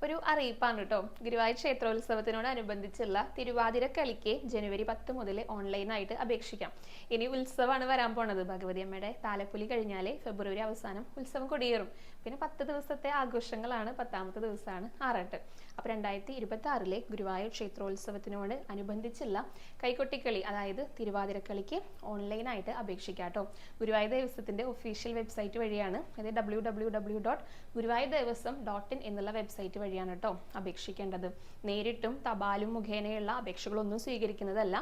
ഒരു അറിയിപ്പാണ് കേട്ടോ. ഗുരുവായൂർ ക്ഷേത്രോത്സവത്തിനോടനുബന്ധിച്ചുള്ള തിരുവാതിര കളിക്ക് ജനുവരി 10 മുതൽ ഓൺലൈനായിട്ട് അപേക്ഷിക്കാം. ഇനി ഉത്സവമാണ് വരാൻ പോണത്. ഭഗവതി അമ്മയുടെ താലപ്പൊലി കഴിഞ്ഞാൽ ഫെബ്രുവരി അവസാനം ഉത്സവം കൊടിയേറും. പിന്നെ 10 ദിവസത്തെ ആഘോഷങ്ങളാണ്. 10ാമത്തെ ദിവസമാണ് ആറാട്ട്. അപ്പോൾ 2026 ഗുരുവായൂർ ക്ഷേത്രോത്സവത്തിനോട് അനുബന്ധിച്ചുള്ള കൈകൊട്ടിക്കളി, അതായത് തിരുവാതിരക്കളിക്ക് ഓൺലൈനായിട്ട് അപേക്ഷിക്കാം കേട്ടോ. ഗുരുവായൂർ ദേവസ്വത്തിന്റെ ഒഫീഷ്യൽ വെബ്സൈറ്റ് വഴിയാണ്, അതായത് www.guruvayurdevaswam.in എന്നുള്ള വെബ്സൈറ്റ് വഴിയാണ് കേട്ടോ അപേക്ഷിക്കേണ്ടത്. നേരിട്ടും തപാലും മുഖേനയുള്ള അപേക്ഷകളൊന്നും സ്വീകരിക്കുന്നതല്ല.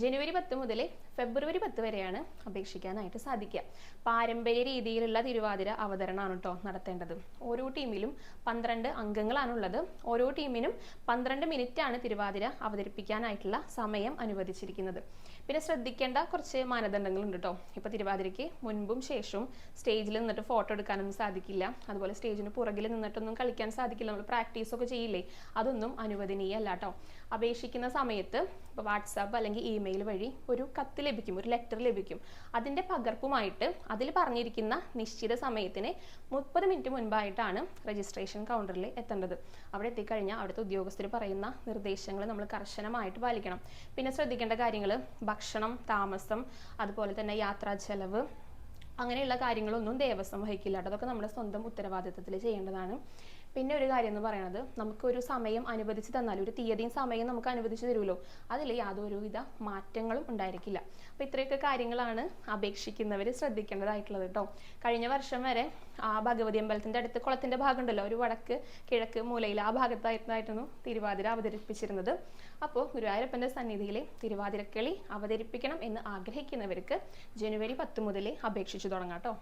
ജനുവരി 10 മുതൽ ഫെബ്രുവരി 10 വരെയാണ് അപേക്ഷിക്കാനായിട്ട് സാധിക്കുക. പാരമ്പര്യ രീതിയിലുള്ള തിരുവാതിര അവതരണമാണ് കേട്ടോ നടത്തേണ്ടത്. ഓരോ ടീമിലും 12 അംഗങ്ങളാണുള്ളത്. ഓരോ ടീമിനും 12 മിനിറ്റ് ആണ് തിരുവാതിര അവതരിപ്പിക്കാനായിട്ടുള്ള സമയം അനുവദിച്ചിരിക്കുന്നത്. പിന്നെ ശ്രദ്ധിക്കേണ്ട കുറച്ച് മാനദണ്ഡങ്ങളുണ്ട് കേട്ടോ. ഇപ്പൊ തിരുവാതിരയ്ക്ക് മുൻപും ശേഷവും സ്റ്റേജിൽ നിന്നിട്ട് ഫോട്ടോ എടുക്കാനൊന്നും സാധിക്കില്ല. അതുപോലെ സ്റ്റേജിന് പുറകിൽ നിന്നിട്ടൊന്നും കളിക്കാൻ സാധിക്കില്ല. നമ്മൾ പ്രാക്ടീസ് ഒക്കെ ചെയ്യില്ലേ, അതൊന്നും അനുവദനീയമല്ല കേട്ടോ. അപേക്ഷിക്കുന്ന സമയത്ത് ഇപ്പോൾ വാട്സാപ്പ് അല്ലെങ്കിൽ ഇമെയിൽ വഴി ഒരു കത്ത് ലഭിക്കും, ഒരു ലെറ്റർ ലഭിക്കും. അതിന്റെ പകർപ്പുമായിട്ട് അതിൽ പറഞ്ഞിരിക്കുന്ന നിശ്ചിത സമയത്തിന് 30 മിനിറ്റ് മുൻപായിട്ടാണ് രജിസ്ട്രേഷൻ കൗണ്ടറിൽ എത്തേണ്ടത്. അവിടെ എത്തിക്കഴിഞ്ഞാൽ അവിടുത്തെ ഉദ്യോഗസ്ഥർ പറയുന്ന നിർദ്ദേശങ്ങൾ നമ്മൾ കർശനമായിട്ട് പാലിക്കണം. പിന്നെ ശ്രദ്ധിക്കേണ്ട കാര്യങ്ങൾ ഭക്ഷണം, താമസം, അതുപോലെ തന്നെ യാത്രാ ചെലവ്, അങ്ങനെയുള്ള കാര്യങ്ങളൊന്നും ദേവസ്വം വഹിക്കില്ല. അതൊക്കെ നമ്മുടെ സ്വന്തം ഉത്തരവാദിത്തത്തിൽ ചെയ്യേണ്ടതാണ്. പിന്നെ ഒരു കാര്യം എന്ന് പറയുന്നത്, നമുക്കൊരു സമയം അനുവദിച്ച് തന്നാൽ, ഒരു തീയതിയും സമയം നമുക്ക് അനുവദിച്ച് തരുമല്ലോ, അതിൽ യാതൊരുവിധ മാറ്റങ്ങളും ഉണ്ടായിരിക്കില്ല. അപ്പോൾ ഇത്രയൊക്കെ കാര്യങ്ങളാണ് അപേക്ഷിക്കുന്നവർ ശ്രദ്ധിക്കേണ്ടതായിട്ടുള്ളത് കേട്ടോ. കഴിഞ്ഞ വർഷം വരെ ആ ഭഗവതി അമ്പലത്തിന്റെ അടുത്ത് കുളത്തിന്റെ ഭാഗം ഉണ്ടല്ലോ, ഒരു വടക്ക് കിഴക്ക് മൂലയിൽ, ആ ഭാഗത്തായിരുന്നു തിരുവാതിര അവതരിപ്പിച്ചിരുന്നത്. അപ്പോൾ ഗുരുവായൂരപ്പന്റെ സന്നിധിയിൽ തിരുവാതിരക്കളി അവതരിപ്പിക്കണം എന്ന് ആഗ്രഹിക്കുന്നവർക്ക് ജനുവരി 10 മുതൽ അപേക്ഷിച്ചു തുടങ്ങാം കേട്ടോ.